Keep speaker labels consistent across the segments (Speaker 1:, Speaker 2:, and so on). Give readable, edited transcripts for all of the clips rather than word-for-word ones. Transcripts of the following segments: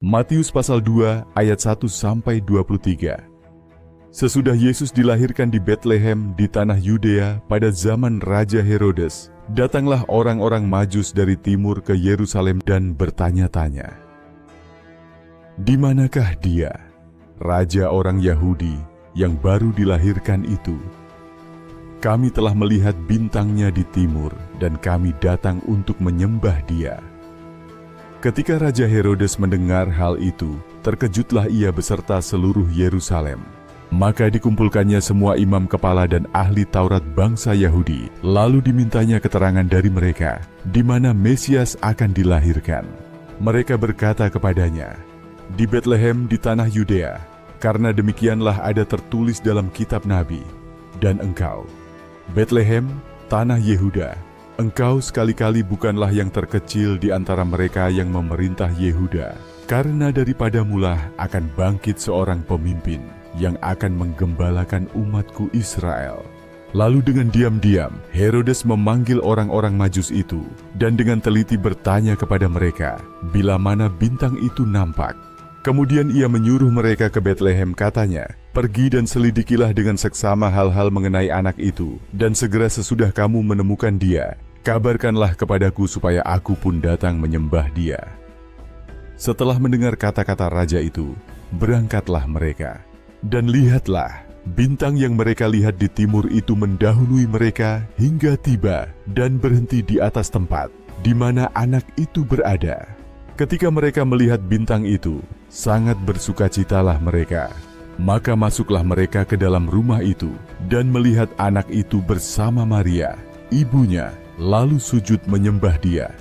Speaker 1: Matius pasal 2 ayat 1-23. Sesudah Yesus dilahirkan di Betlehem di tanah Yudea pada zaman Raja Herodes, datanglah orang-orang Majus dari timur ke Yerusalem dan bertanya-tanya, "Di manakah dia, Raja orang Yahudi yang baru dilahirkan itu? Kami telah melihat bintangnya di timur dan kami datang untuk menyembah dia." Ketika Raja Herodes mendengar hal itu, terkejutlah ia beserta seluruh Yerusalem. Maka dikumpulkannya semua imam kepala dan ahli Taurat bangsa Yahudi, lalu dimintanya keterangan dari mereka, di mana Mesias akan dilahirkan. Mereka berkata kepadanya, "Di Betlehem di tanah Yudea, karena demikianlah ada tertulis dalam kitab Nabi. Dan engkau, Betlehem, tanah Yehuda, engkau sekali-kali bukanlah yang terkecil di antara mereka yang memerintah Yehuda, karena daripadamulah akan bangkit seorang pemimpin yang akan menggembalakan umatku Israel." Lalu dengan diam-diam, Herodes memanggil orang-orang Majus itu, dan dengan teliti bertanya kepada mereka, bila mana bintang itu nampak. Kemudian ia menyuruh mereka ke Betlehem, katanya, "Pergi dan selidikilah dengan seksama hal-hal mengenai anak itu, dan segera sesudah kamu menemukan dia, kabarkanlah kepadaku supaya aku pun datang menyembah dia." Setelah mendengar kata-kata raja itu, berangkatlah mereka. Dan lihatlah, bintang yang mereka lihat di timur itu mendahului mereka hingga tiba dan berhenti di atas tempat di mana anak itu berada. Ketika mereka melihat bintang itu, sangat bersukacitalah mereka. Maka masuklah mereka ke dalam rumah itu dan melihat anak itu bersama Maria, ibunya, lalu sujud menyembah dia.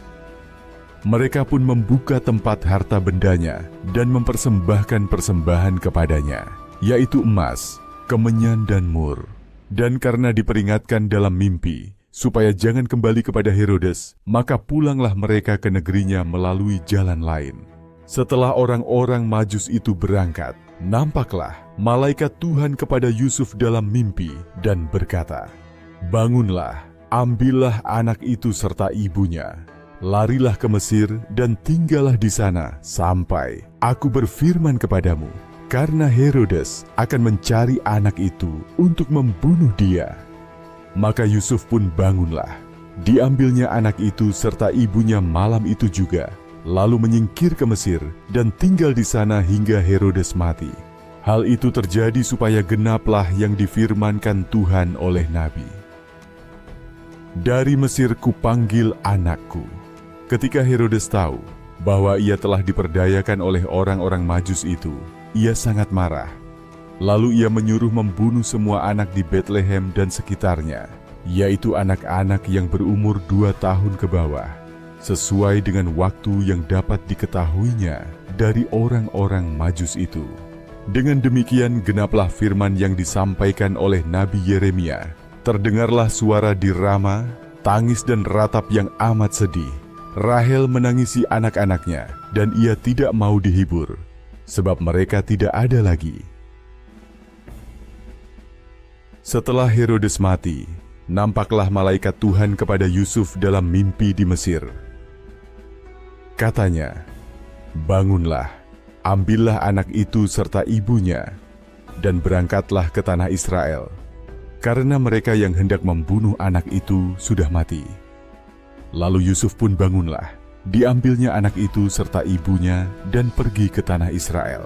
Speaker 1: Mereka pun membuka tempat harta bendanya dan mempersembahkan persembahan kepadanya, yaitu emas, kemenyan dan mur. Dan karena diperingatkan dalam mimpi, supaya jangan kembali kepada Herodes, maka pulanglah mereka ke negerinya melalui jalan lain. Setelah orang-orang Majus itu berangkat, nampaklah malaikat Tuhan kepada Yusuf dalam mimpi dan berkata, "Bangunlah, ambillah anak itu serta ibunya, larilah ke Mesir dan tinggallah di sana sampai aku berfirman kepadamu, karena Herodes akan mencari anak itu untuk membunuh dia." Maka Yusuf pun bangunlah. Diambilnya anak itu serta ibunya malam itu juga, lalu menyingkir ke Mesir dan tinggal di sana hingga Herodes mati. Hal itu terjadi supaya genaplah yang difirmankan Tuhan oleh Nabi, "Dari Mesir kupanggil anakku." Ketika Herodes tahu bahwa ia telah diperdayakan oleh orang-orang Majus itu, ia sangat marah. Lalu ia menyuruh membunuh semua anak di Betlehem dan sekitarnya, yaitu anak-anak yang berumur 2 tahun ke bawah, sesuai dengan waktu yang dapat diketahuinya dari orang-orang Majus itu. Dengan demikian genaplah firman yang disampaikan oleh Nabi Yeremia. Terdengarlah suara di Rama, tangis dan ratap yang amat sedih. Rahel menangisi anak-anaknya, dan ia tidak mau dihibur, sebab mereka tidak ada lagi. Setelah Herodes mati, nampaklah malaikat Tuhan kepada Yusuf dalam mimpi di Mesir. Katanya, "Bangunlah, ambillah anak itu serta ibunya, dan berangkatlah ke tanah Israel, karena mereka yang hendak membunuh anak itu sudah mati." Lalu Yusuf pun bangunlah, diambilnya anak itu serta ibunya dan pergi ke tanah Israel.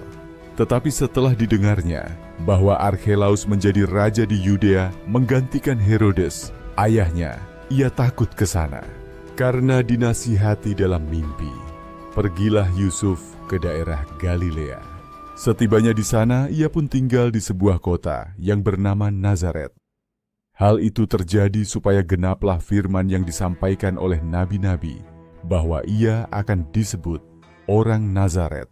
Speaker 1: Tetapi setelah didengarnya bahwa Arkhelaus menjadi raja di Yudea menggantikan Herodes, ayahnya, ia takut ke sana. Karena dinasihati dalam mimpi, pergilah Yusuf ke daerah Galilea. Setibanya di sana, ia pun tinggal di sebuah kota yang bernama Nazaret. Hal itu terjadi supaya genaplah firman yang disampaikan oleh nabi-nabi, bahwa ia akan disebut orang Nazaret.